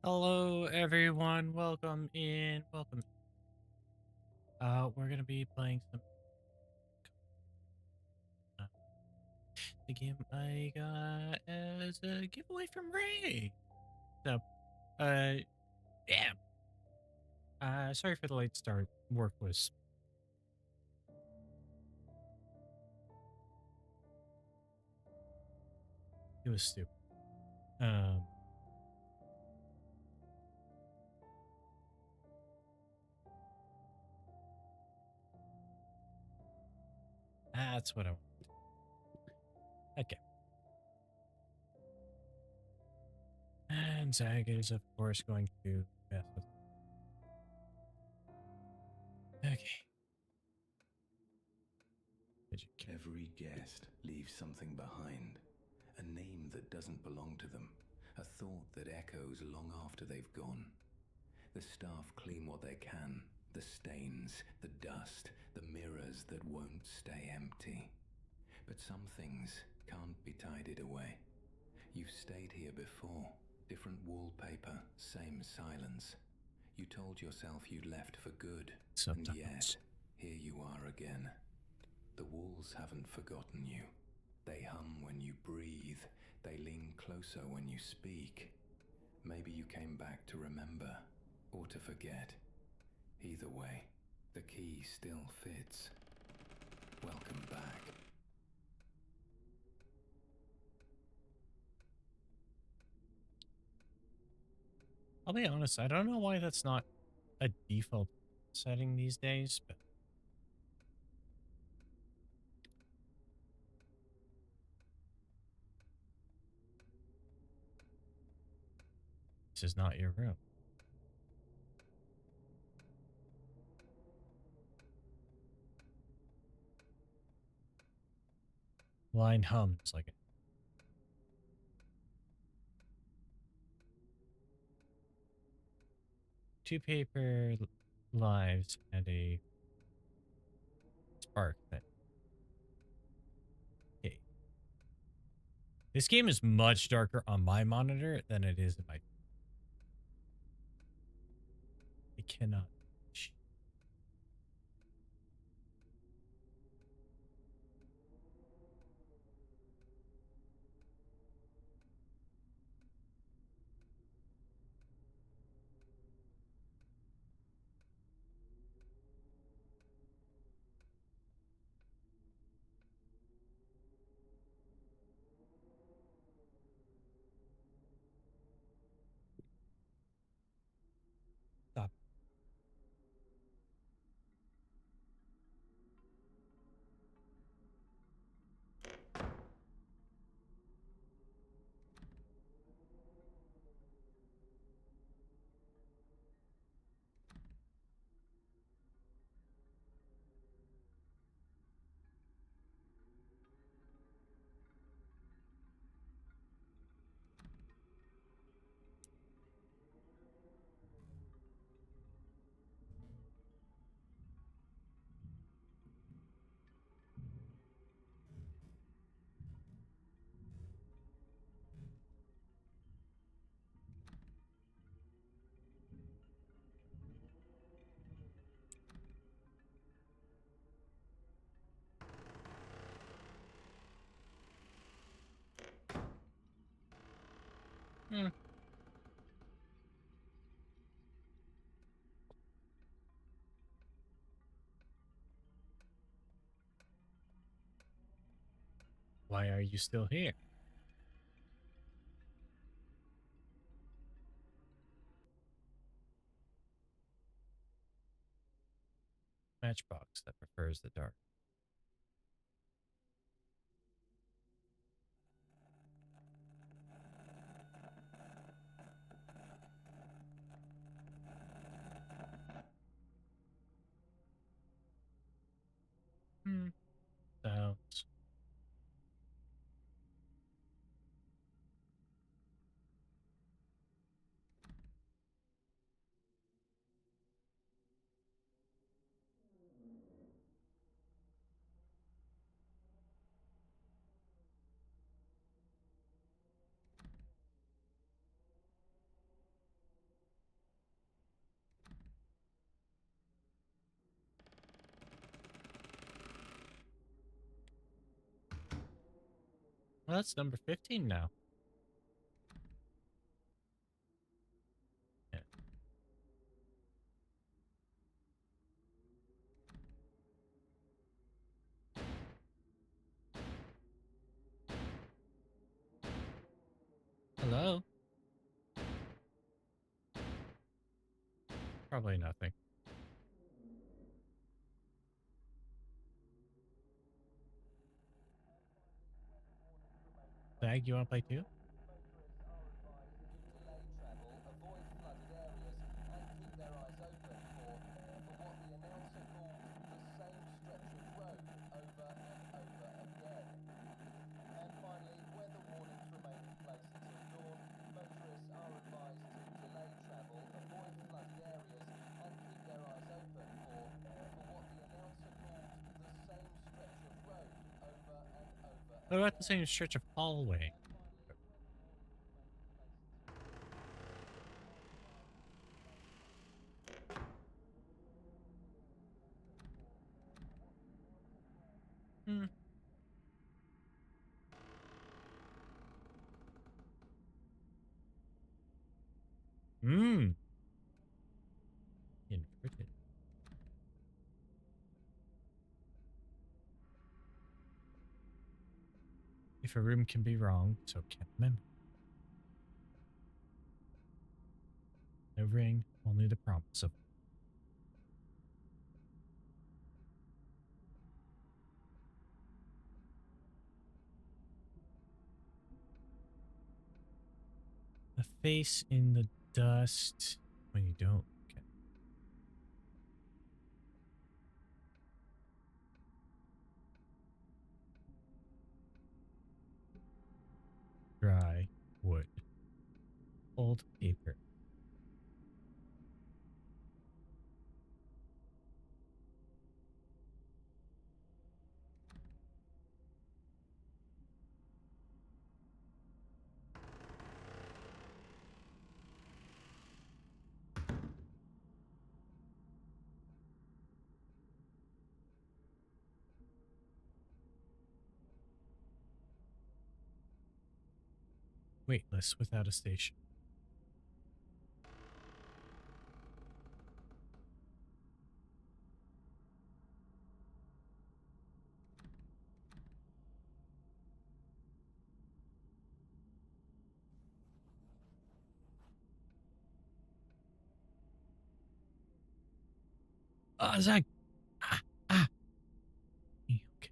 Hello, everyone. Welcome in. Welcome. We're gonna be playing some uh, the game I got as a giveaway from Ray. So, uh, yeah. Sorry for the late start. Work was it was stupid. Um, that's what I want. Okay. And Zag is of course going to mess with. Okay. Educate. Every guest leaves something behind. A name that doesn't belong to them. A thought that echoes long after they've gone. The staff clean what they can. The stains, the dust, the mirrors that won't stay empty. But some things can't be tidied away. You've stayed here before. Different wallpaper, same silence. You told yourself you'd left for good. And yet, Sometimes. here you are again. The walls haven't forgotten you. They hum when you breathe. They lean closer when you speak. Maybe you came back to remember, or to forget. Either way, the key still fits. Welcome back. I'll be honest. I don't know why that's not a default setting these days, but this is not your room. Line hums like a two paper lives and a spark thing. Okay. This game is much darker on my monitor than it is in my. I cannot. Stop. Hmm. Why are you still here? Matchbox that prefers the dark. Hmm. Sounds. Well, that's number 15 now. Yeah. Hello? Probably nothing. Zag, you want to play too? What about the same stretch of hallway? Hmm. Hmm. Inverted. If a room can be wrong, so can a memory. No ring, only the promise of a face in the dust when you don't. Okay. Dry wood. Old paper. Weightless without a station. Zach. Ah, ah. Okay.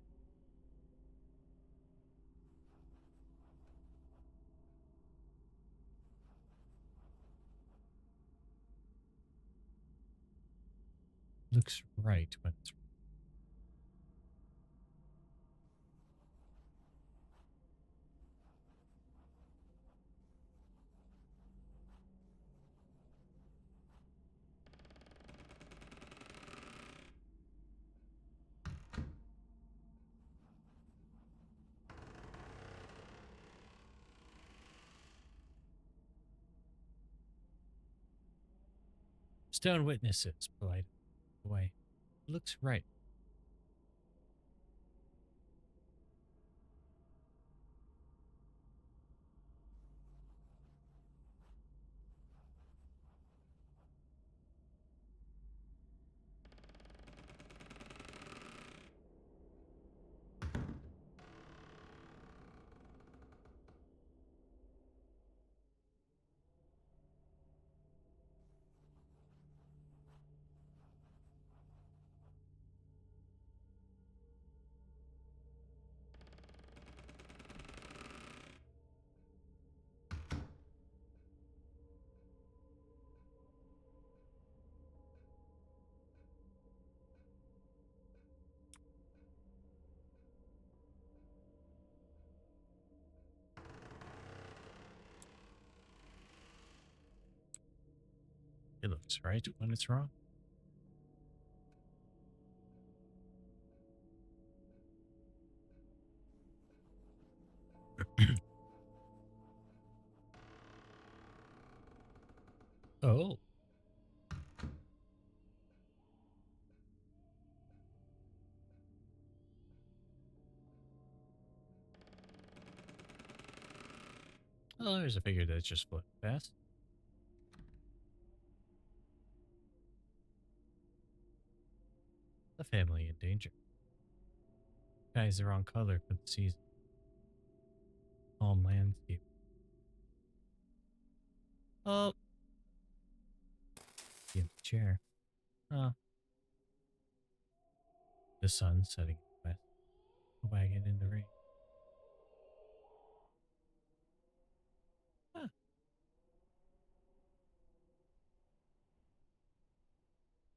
Looks right when it's stone witnesses. Polite away. Looks right. It looks right when it's wrong. Oh. Well, there's a figure that's just floating past. The family in danger. Sky is the wrong color for the season. Calm landscape. Oh, the empty chair. Oh, the sun setting in the west. A wagon in the rain. Huh.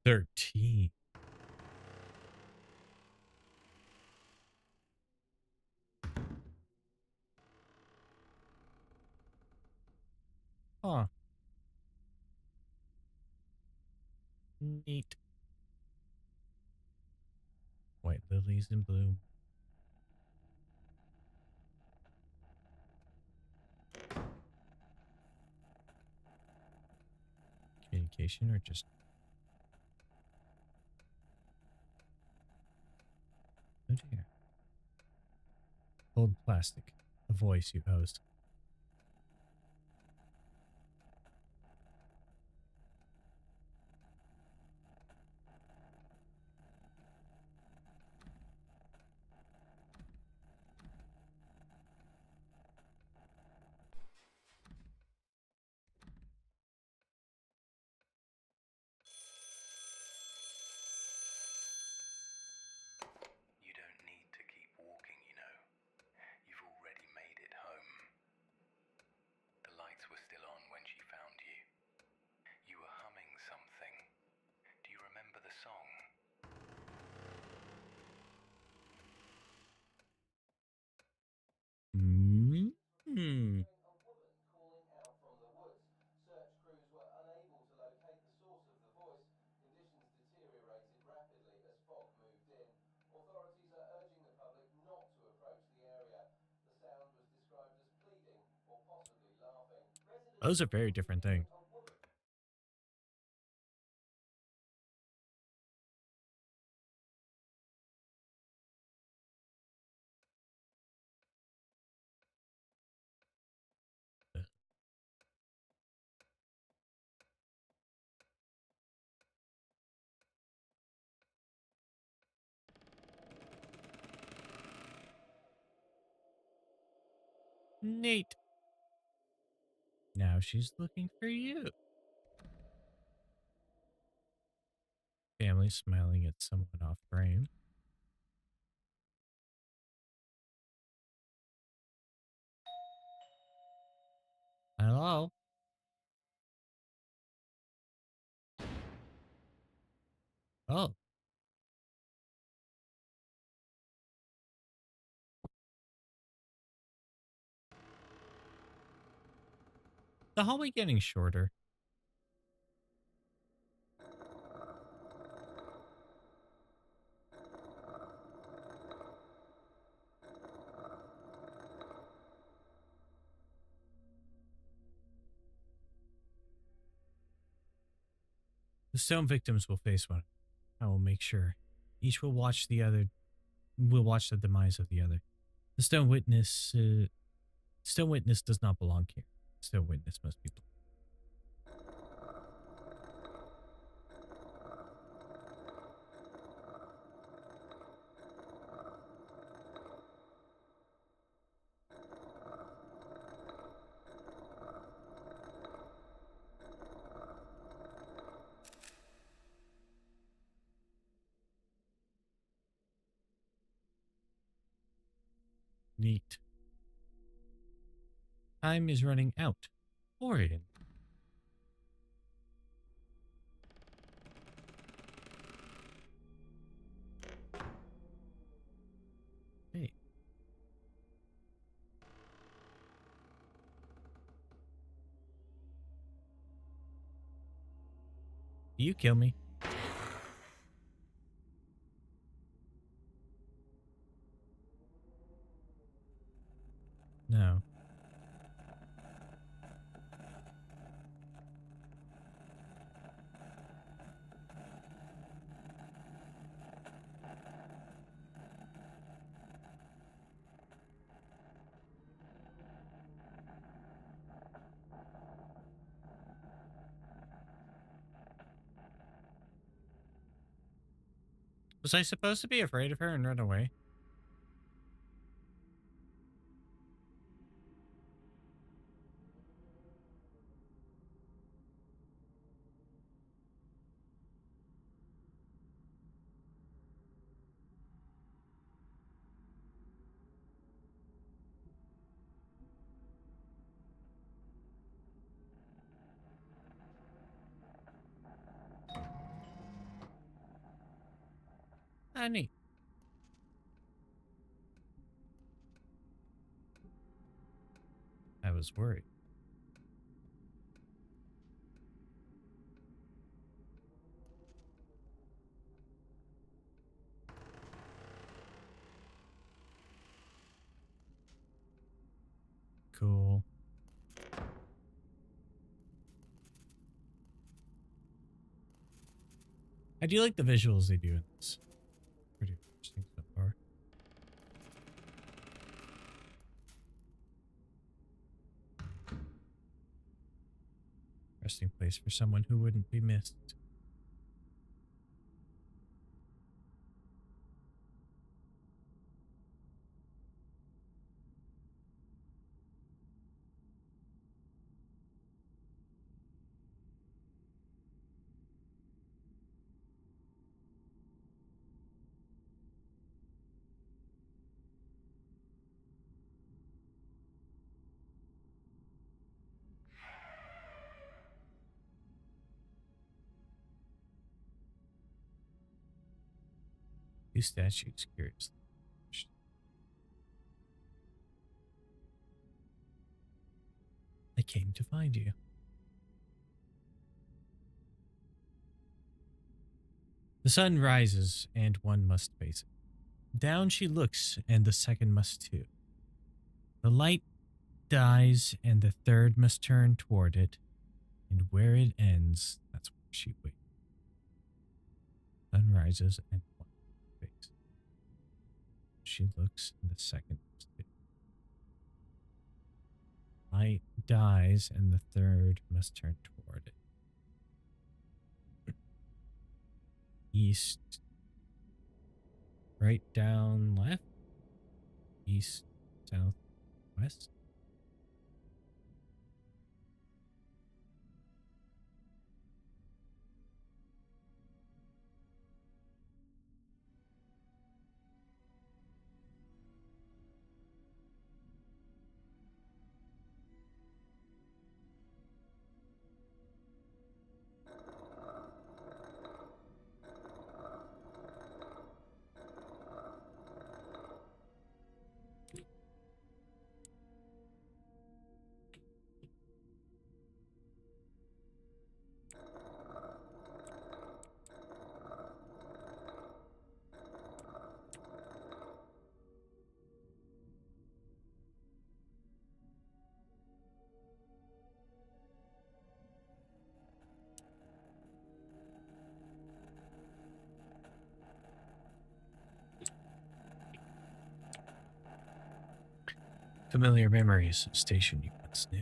13. Huh. Neat. White lilies in bloom. Communication or just... Oh dear. Cold plastic. A voice you host. You don't need to keep walking, you know. You've already made it home. The lights were still on when she found you. You were humming something. Do you remember the song? Hmm. Hmm. A woman calling out from the woods. Search crews were unable to locate the source of the voice. Conditions deteriorated rapidly as fog moved in. Authorities are urging the public not to approach the area. The sound was described as pleading or possibly laughing. Residents Those are very reported different things. hearing a woman. Neat. Now she's looking for you. Family smiling at someone off frame. Hello? Oh, the hallway getting shorter. The stone victims will face one. I will make sure. Each will watch the other. Will watch the demise of the other. The stone witness. Stone witness does not belong here. Stone witness must be. Neat. Time is running out. Or in. Hey. You kill me. No. Was I supposed to be afraid of her and run away? Ah, neat. I was worried. Cool. I do like the visuals they do in this. Pretty interesting so far. Resting place for someone who wouldn't be missed. Two statues, curiously. I came to find you. The sun rises, and one must face it. Down she looks, and the second must too. The light dies, and the third must turn toward it, and where it ends, that's where she waits. Sun rises, and one must face it. She looks, and the second must too. Light dies, and the third must turn toward it. East, right, down, left, east, south, west. Familiar memories of station you once knew.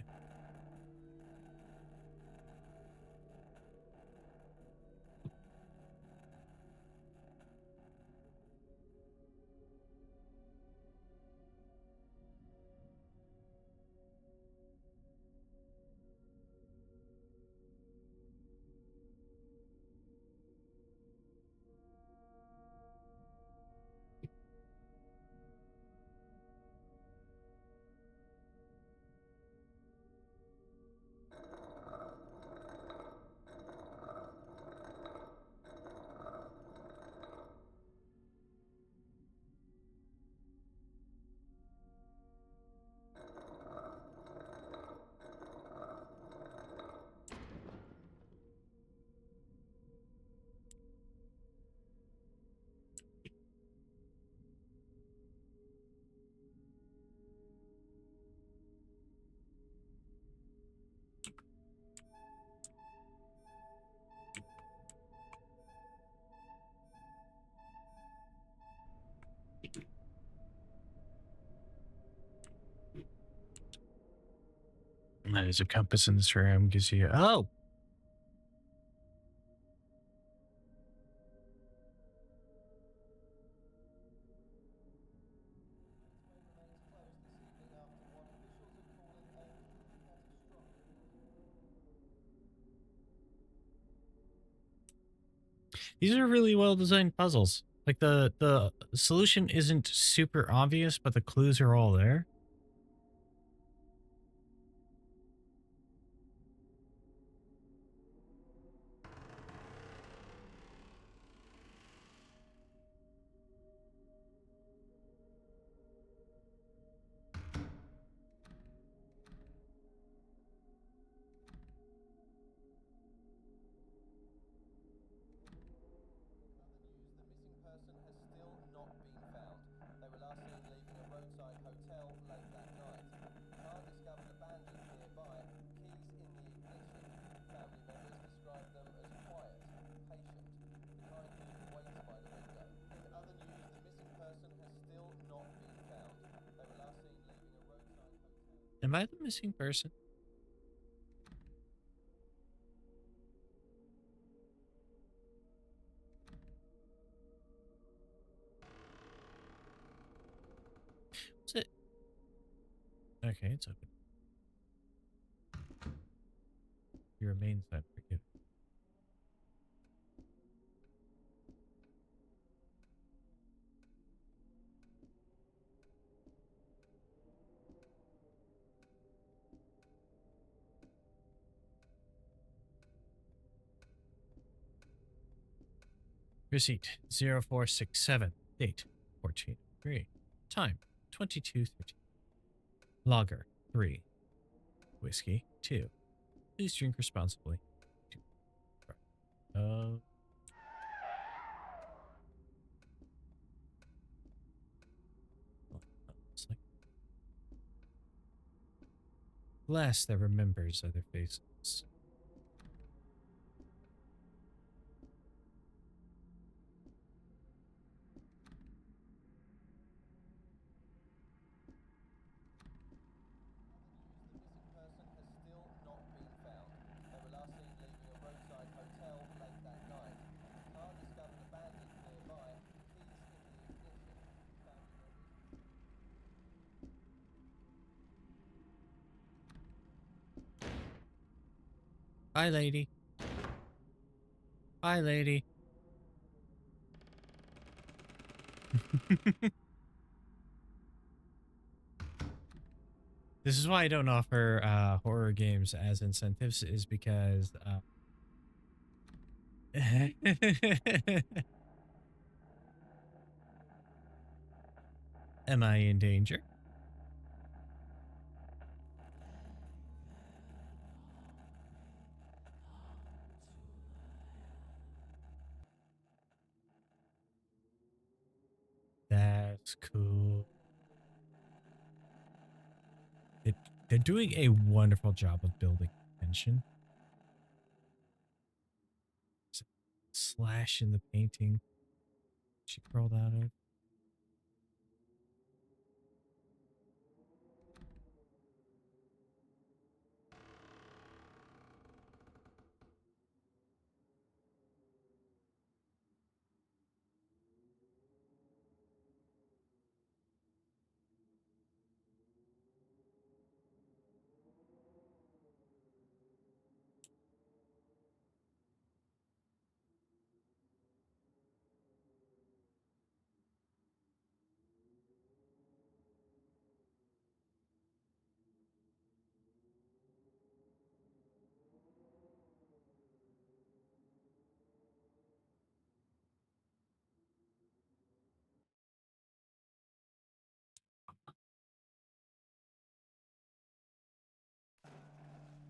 There's a compass in this room. Gives you. Oh! These are really well designed puzzles. Like the solution isn't super obvious, but the clues are all there. Person has still not been found. They were last seen leaving a roadside hotel late that night. Car discovered abandoned nearby, keys in the ignition. Family members described them as quiet, patient, the kind who waits by the window. In other news, the missing person has still not been found. They were last seen leaving a roadside hotel. Am I the missing person? Is it? Okay, it's open. You remain then forgiven. Receipt 0467. Date 14/3. Time 22:13. Lager 3. Whiskey 2. Please drink responsibly. Uh, it's like glass that remembers other faces. Person has still not been found. They were last seen leaving a roadside hotel late that night. Car discovered abandoned nearby, keys in the ignition. Family Bye, lady. Bye, lady. This is why I don't offer horror games as incentives, is because am I in danger? That's cool. They're doing a wonderful job of building tension. Slash in the painting she crawled out of.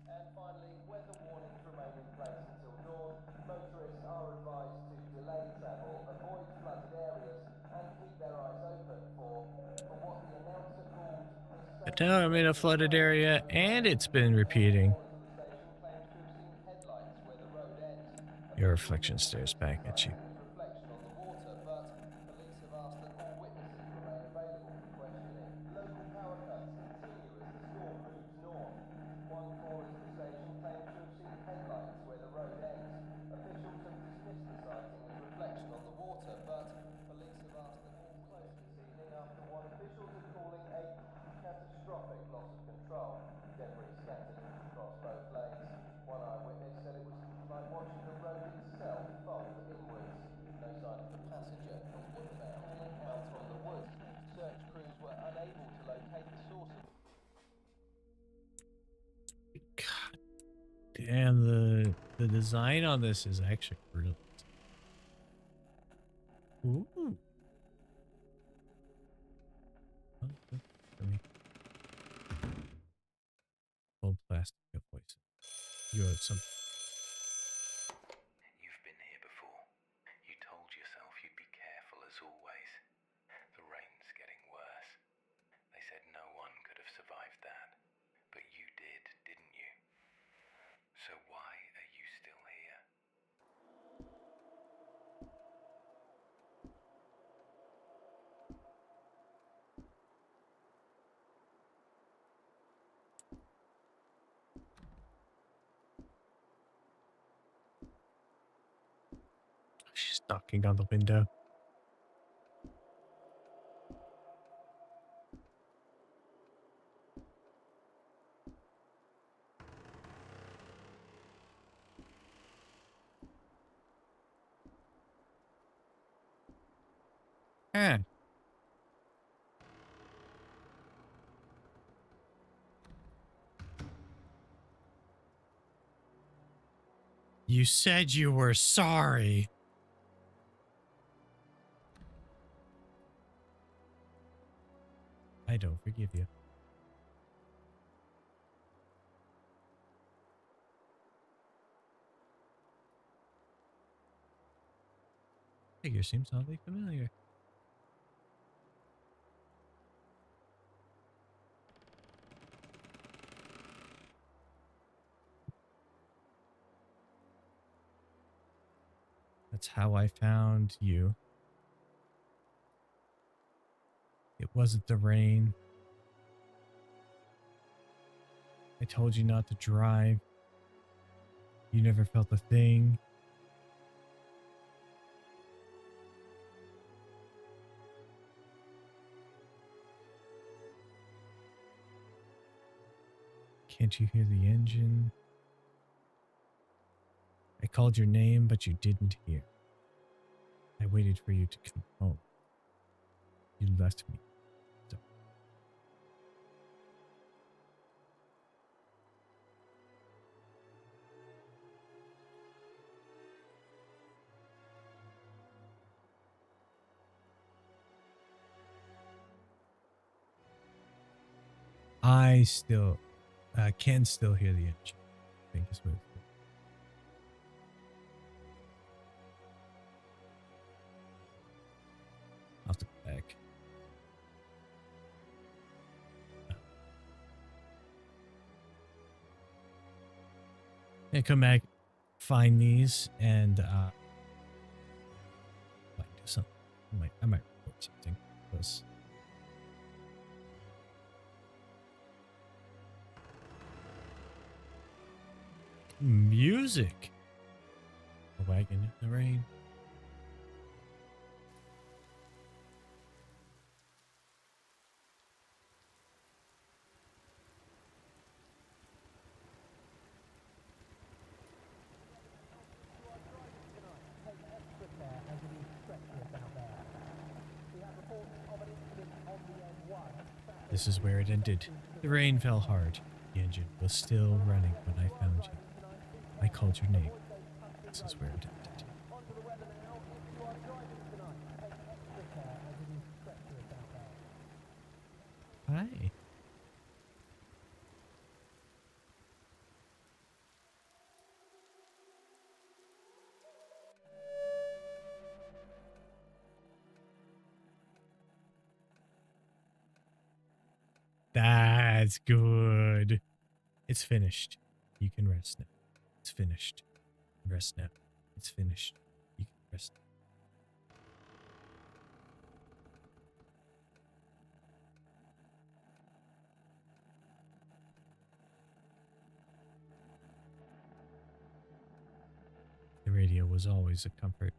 And finally, weather warnings remain in place until dawn. Motorists are advised to delay travel, avoid flooded areas, and keep their eyes open for what the announcer called the But same now I'm in a dreadful flooded night area overnight. and it's been One repeating. caller to the station claims to have seen headlights where the road ends. Your Officials reflection have stares dismissed the back at you. sighting as reflection on the water, but police have asked that all witnesses remain available for questioning. Local power cuts continue as the storm moves north. One caller to the station claims to have seen headlights where the road ends. Officials have dismissed the sighting as reflection on the water, but police have asked that all close this evening after what officials are calling a catastrophic loss of control. Debris scattered across both lanes. One eyewitness said it was like watching the road itself fold inwards. and the design on this is actually brilliant. Ooh. Oh, good for me. Old plastic voice. You have some. You've been here before. You told yourself you'd be careful as always. The rain's getting worse. They said no one could have survived that. But you did, didn't you? So why are you still here? She's knocking on the window. Ah. You said you were sorry. I don't forgive you. Figure seems oddly familiar. That's how I found you. It wasn't the rain. I told you not to drive. You never felt a thing. Can't you hear the engine? I called your name, but you didn't hear. I waited for you to come home. You left me. So. I still can still hear the engine. I think is what it's I'll have to go back. And come back, find these, and might do something. I might report something. Because music. A wagon in the rain. This is where it ended. The rain fell hard. The engine was still running when I found you. I called your name. This is where it ended. Hi. That's good. It's finished. You can rest now. It's finished. Rest now. It's finished. You can rest now. The radio was always a comfort.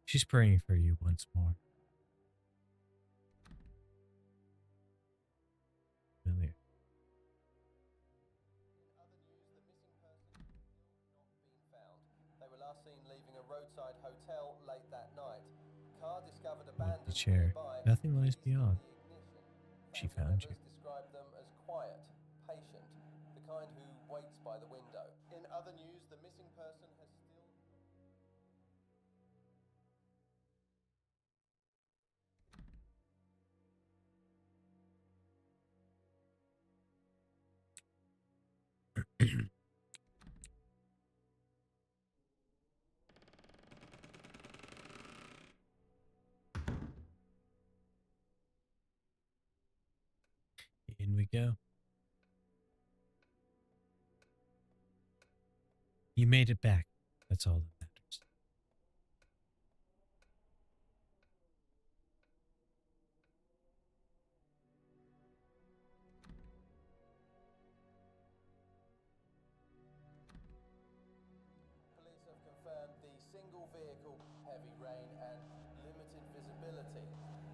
She's praying for you once more. Familiar. They were last seen leaving a roadside hotel late that night. Car discovered The abandoned chair. nearby. Nothing lies beyond. The ignition. She Family found you. members describe quiet, patient, the kind who waits by the window. In other news, the missing person has still... In we go. You made it back. That's all that matters. Police have confirmed the single vehicle, heavy rain and limited visibility.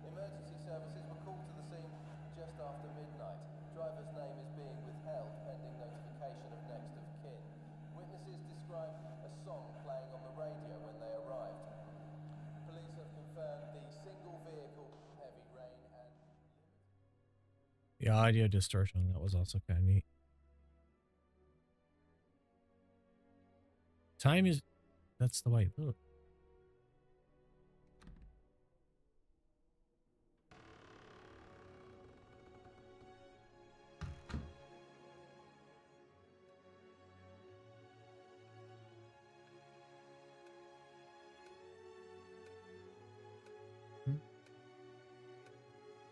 Emergency services were called to the scene just after midnight. Driver's name is being withheld pending notification of next of kin. Witnesses described a song playing on the radio when they arrived. Police have confirmed the single vehicle, heavy rain and limited... The audio distortion, that was also kind of neat. Time is... That's the white book.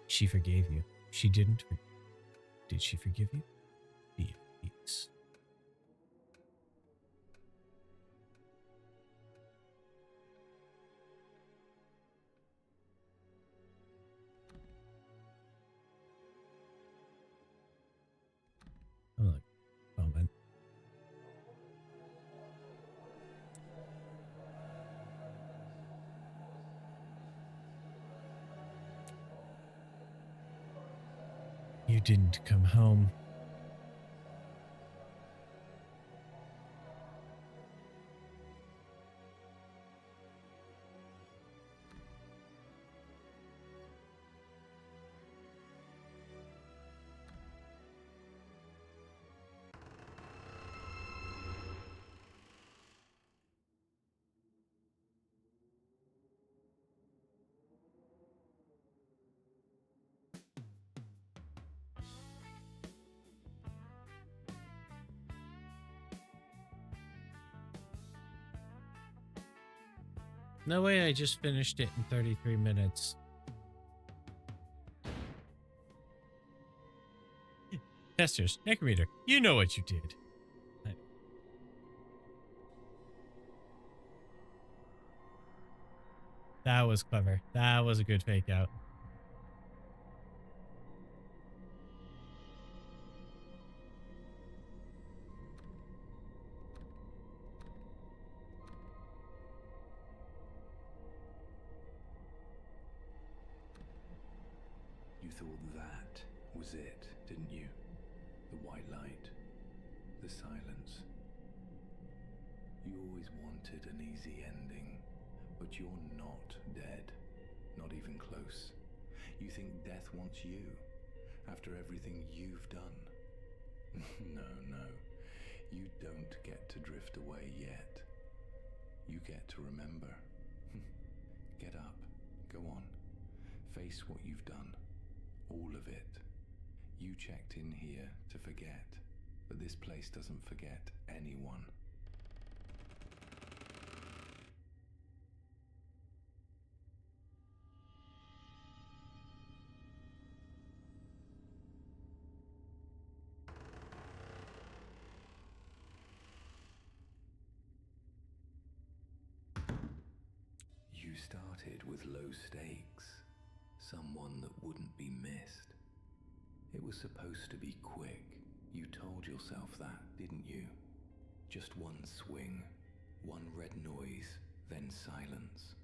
She forgave you. She didn't. Did she forgive you? Be at peace. I'm like, oh man. You didn't come home. No way, I just finished it in 33 minutes. Testers, Necrometer, you know what you did. That was clever. That was a good fake out. You thought that was it, didn't you? The white light, the silence. You always wanted an easy ending, but you're not dead, not even close. You think death wants you, after everything you've done. No, you don't get to drift away yet. You get to remember. Get up, go on, face what you've done. All of it. You checked in here to forget, but this place doesn't forget anyone. You started with low stakes, someone that wouldn't be missed. It was supposed to be quick. You told yourself that, didn't you? Just one swing, one red noise, then silence.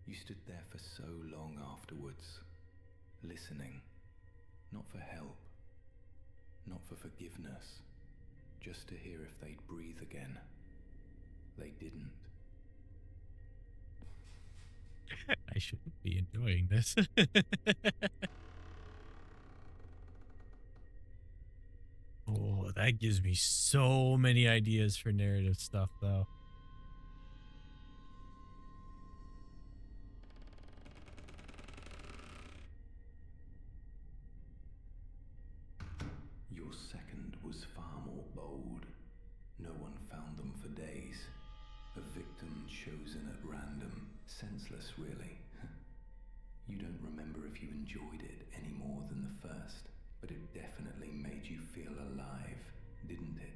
You stood there for so long afterwards, listening, not for help, not for forgiveness, just to hear if they'd breathe again. They didn't. I shouldn't be enjoying this. that gives me so many ideas for narrative stuff, though. Your second was far more bold. No one found them for days. A victim chosen at random. Senseless, really. You don't remember if you enjoyed it any more than the first, but it definitely made you feel alive, didn't it?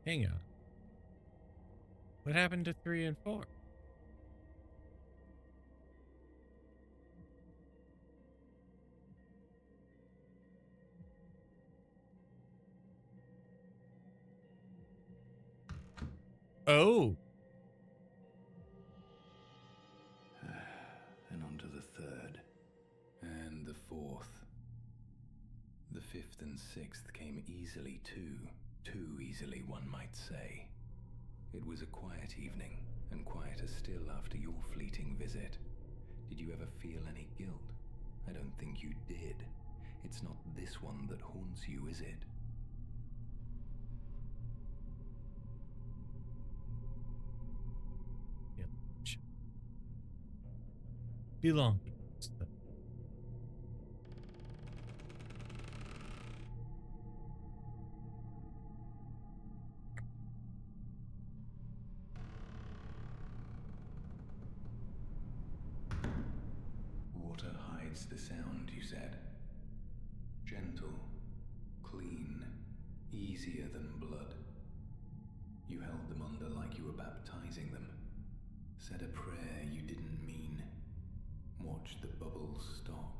Hang on. What happened to 3 and 4? Oh, And on to the third. And the fourth. The fifth and sixth came easily too. Too easily, one might say. It was a quiet evening, and quieter still after your fleeting visit. Did you ever feel any guilt? I don't think you did. It's not this one that haunts you, is it? yeah. Belongings. Water hides the sound, you said. Gentle, clean, easier than blood. You held them under like you were baptizing them. Said a prayer you didn't mean. Watched the bubbles stop.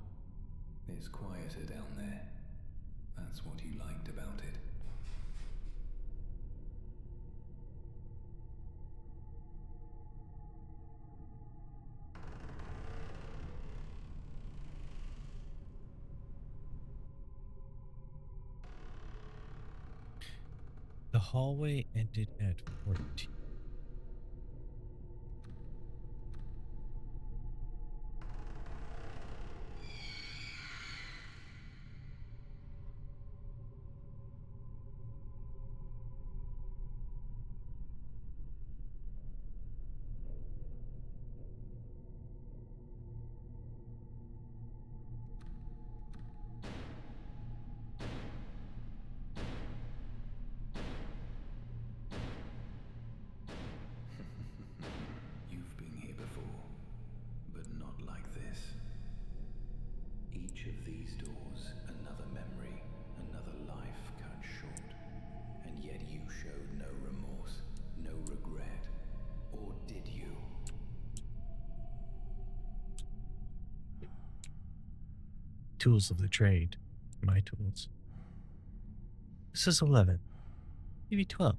It's quieter down there. That's what you liked about it. The hallway ended at 14. You've been here before, but not like this. Each of these doors, another memory, another life cut short. And yet you showed no remorse, no regret. Or did you? Tools of the trade. My tools. This is 11. Maybe 12.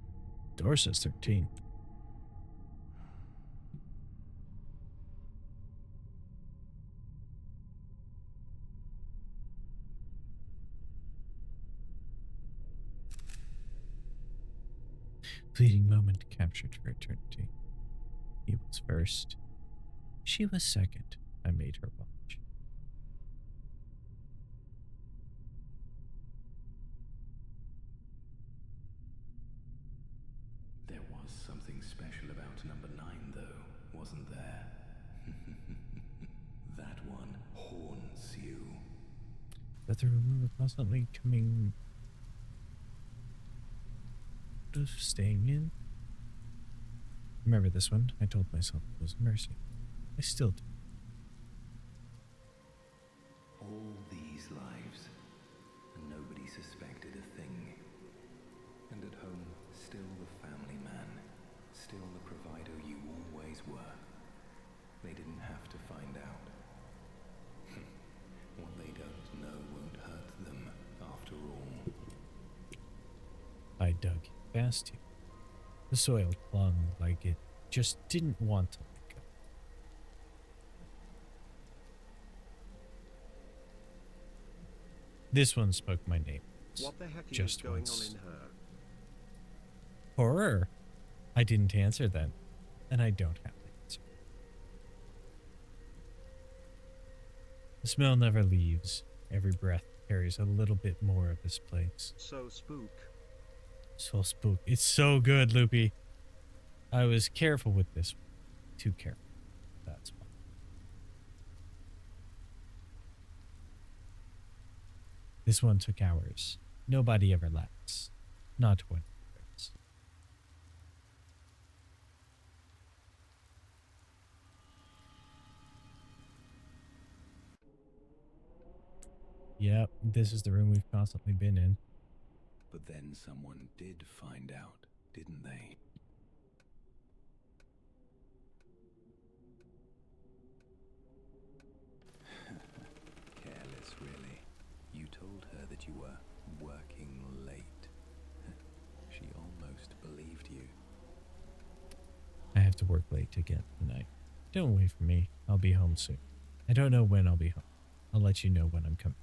Door says 13. Fleeting moment captured for eternity. He was first. She was second. I made her watch. There was something special about number 9, though, wasn't there? That one haunts you. That the room were constantly coming of staying in. Remember this one? I told myself it was a mercy. I still do. All these lives, and nobody suspected a thing. And at home, still the family man, still the provider you always were. They didn't have to find out. What they don't know won't hurt them, after all. I dug past you. The soil clung like it just didn't want to let go. This one spoke my name. What the heck is Just going once. on in her? Horror. I didn't answer then, and I don't have the answer. The smell never leaves. Every breath carries a little bit more of this place. So spook. So spook. It's so good, Loopy. I was careful with this one. Too careful. That's why. This one took hours. Nobody ever lasts. Not when it hurts. Yep, this is the room we've constantly been in. But then someone did find out, didn't they? Careless, really. You told her that you were working late. She almost believed you. I have to work late again tonight. Don't wait for me. I'll be home soon. I don't know when I'll be home. I'll let you know when I'm coming.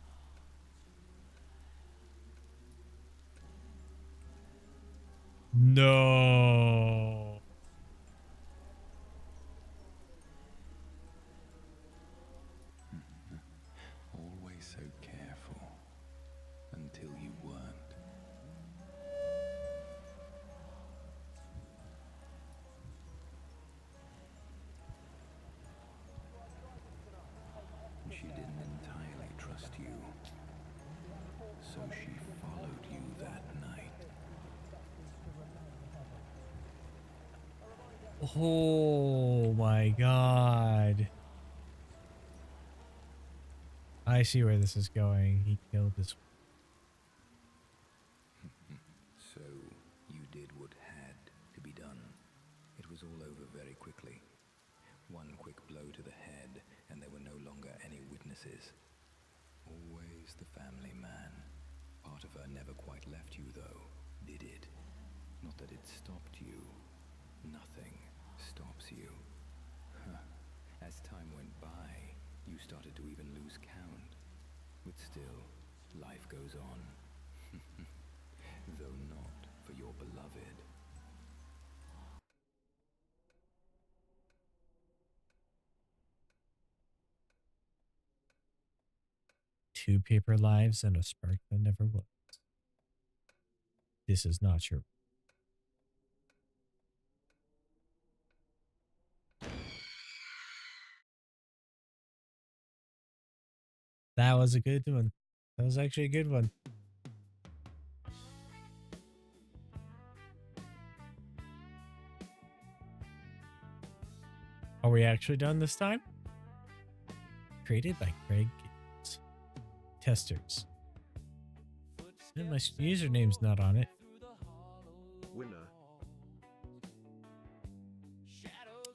No. Always so careful. Until you weren't. She didn't entirely trust you. So she followed you that night. Oh my god. I see where this is going. He killed this. So you did what had to be done. It was all over very quickly. One quick blow to the head, and there were no longer any witnesses. Always the family man. Part of her never quite left you, though, did it? Not that it stopped you. Nothing stops you. As time went by, you started to even lose count. But still, life goes on. Though not for your beloved. Two paper lives and a spark that never was. This is not your. That was a good one. That was actually a good one. Are we actually done this time? Created by Craig Gates. Testers. And my username's not on it. Winner.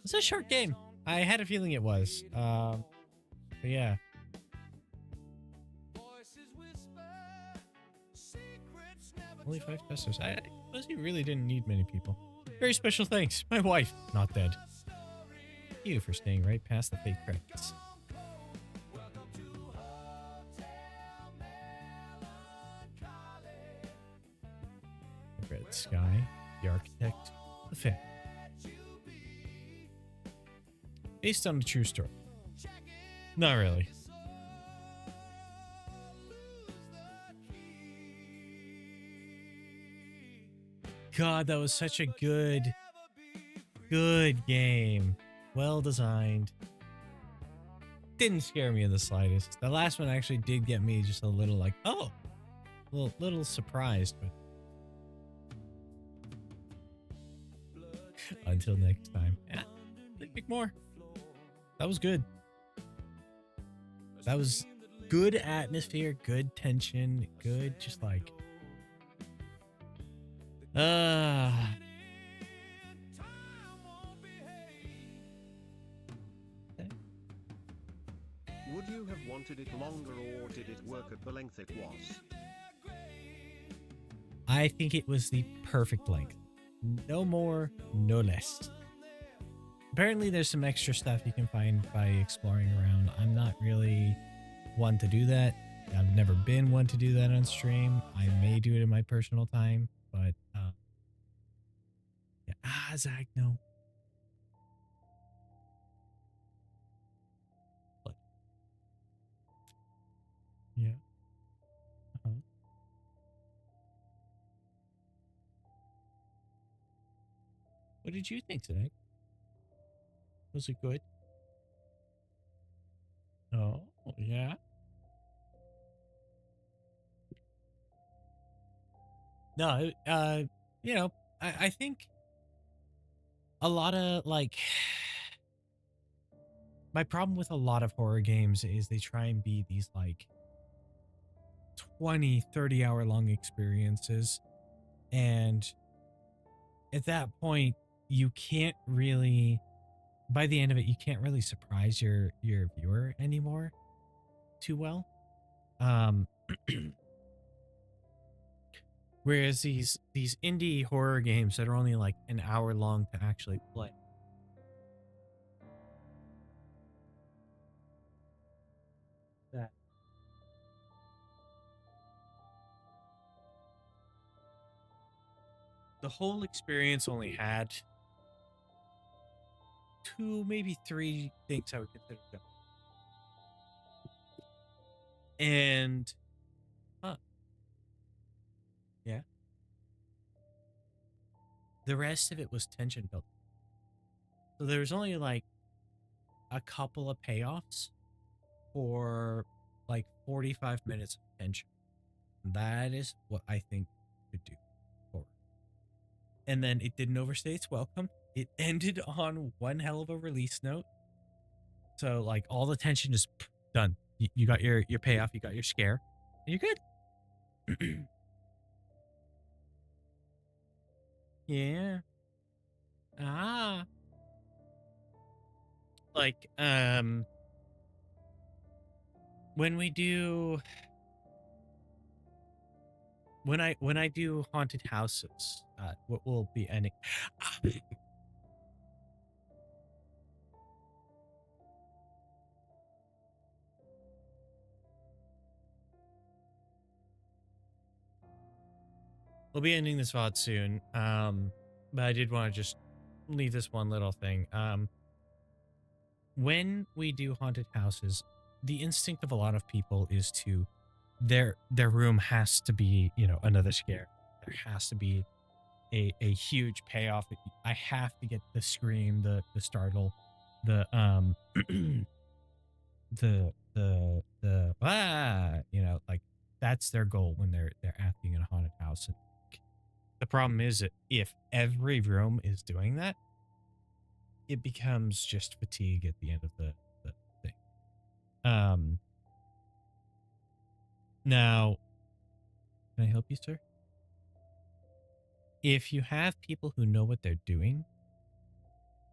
It's a short game. I had a feeling it was. But yeah. Only 5 testers. I suppose you really didn't need many people. Very special thanks. My wife, not dead. Thank you for staying right past the fake credits. The red sky, the architect, the fan. Based on a true story. Not really. God, that was such a good game. Well designed. Didn't scare me in the slightest. The last one actually did get me just a little like, oh, little surprised. But until next time, yeah, pick more. That was good. That was good atmosphere, good tension, good just like. Would you have wanted it longer, or did it work at the length it was? I think it was the perfect length. No more, no less. Apparently there's some extra stuff you can find by exploring around. I'm not really one to do that. I've never been one to do that on stream. I may do it in my personal time, but yeah. Zach, no. But, yeah. Uh-huh. What did you think, Zach? Was it good? Oh, yeah. No, you know, I think a lot of like my problem with a lot of horror games is they try and be these like 20-30 hour long experiences, and at that point you can't really, by the end of it you can't really surprise your viewer anymore too well. um Whereas these indie horror games that are only like an hour long to actually play, that the whole experience only had two, maybe three things I would consider good. And yeah, the rest of it was tension building. So there was only like a couple of payoffs for like 45 minutes of tension. That is what I think could do for it. And then it didn't overstay its welcome. It ended on one hell of a release note. So like all the tension is done. You got your payoff, you got your scare, and you're good. Yeah. Ah. Like when we do when I do haunted houses, what will be ending? We'll be ending this VOD soon. But I did want to just leave this one little thing. When we do haunted houses, the instinct of a lot of people is to their room has to be, you know, another scare. There has to be a huge payoff. I have to get the scream, the startle, the you know, like that's their goal when they're acting in a haunted house. And the problem is that if every room is doing that, it becomes just fatigue at the end of the thing. Now, can I help you, sir? If you have people who know what they're doing,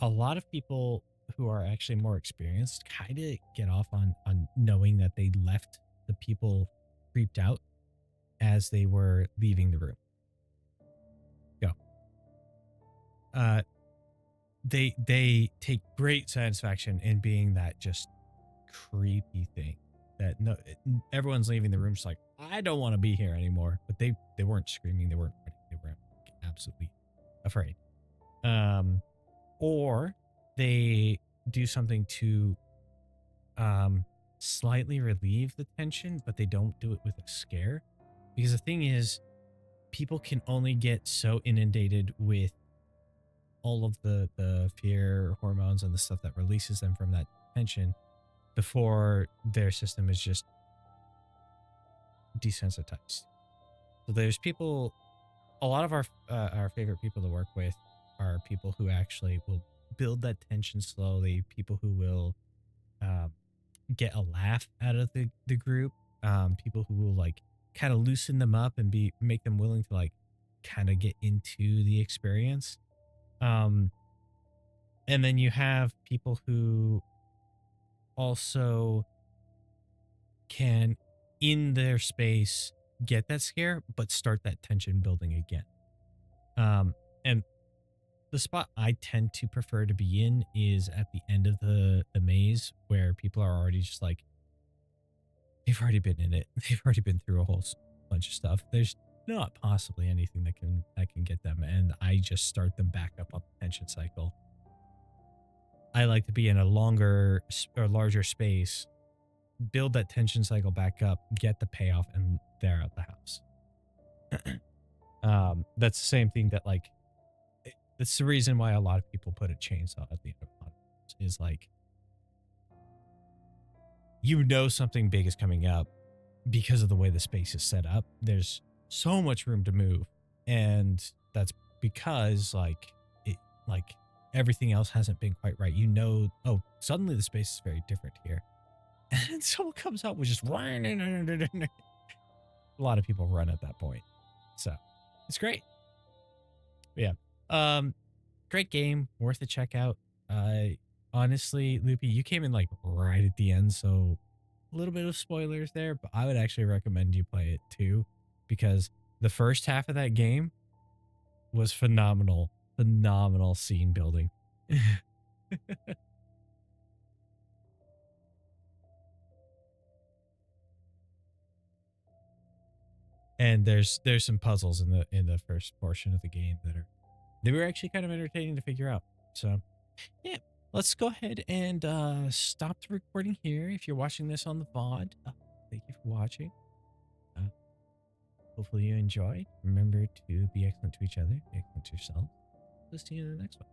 a lot of people who are actually more experienced kind of get off on knowing that they left the people creeped out as they were leaving the room. Go. They take great satisfaction in being that just creepy thing that no everyone's leaving the room just like, I don't want to be here anymore, but they weren't screaming, they weren't running, they were absolutely afraid. Or they do something to slightly relieve the tension, but they don't do it with a scare, because the thing is, people can only get so inundated with all of the fear hormones and the stuff that releases them from that tension before their system is just desensitized. So there's people, a lot of our favorite people to work with are people who actually will build that tension slowly, people who will get a laugh out of the group, people who will like kind of loosen them up and make them willing to like kind of get into the experience. And then you have people who also can, in their space, get that scare, but start that tension building again. And the spot I tend to prefer to be in is at the end of the maze, where people are already just like they've already been in it. They've already been through a whole bunch of stuff. There's not possibly anything that can get them, and I just start them back up on the tension cycle. I like to be in a longer or larger space, build that tension cycle back up, get the payoff, and they're out the house. That's the same thing that like that's the reason why a lot of people put a chainsaw at the end of Modern Warfare is like, you know, something big is coming up because of the way the space is set up. There's so much room to move, and that's because like everything else hasn't been quite right. You know, oh, suddenly the space is very different here. And someone comes out with just a lot of people run at that point. So it's great. But yeah. Great game, worth a check out. Honestly, Loopy, you came in like right at the end, so a little bit of spoilers there, but I would actually recommend you play it too, because the first half of that game was phenomenal. Phenomenal scene building. And there's some puzzles in the first portion of the game they were actually kind of entertaining to figure out. So yeah, let's go ahead and stop the recording here. If you're watching this on the VOD, thank you for watching. Hopefully you enjoyed. Remember to be excellent to each other, be excellent to yourself. Let's see you in the next one.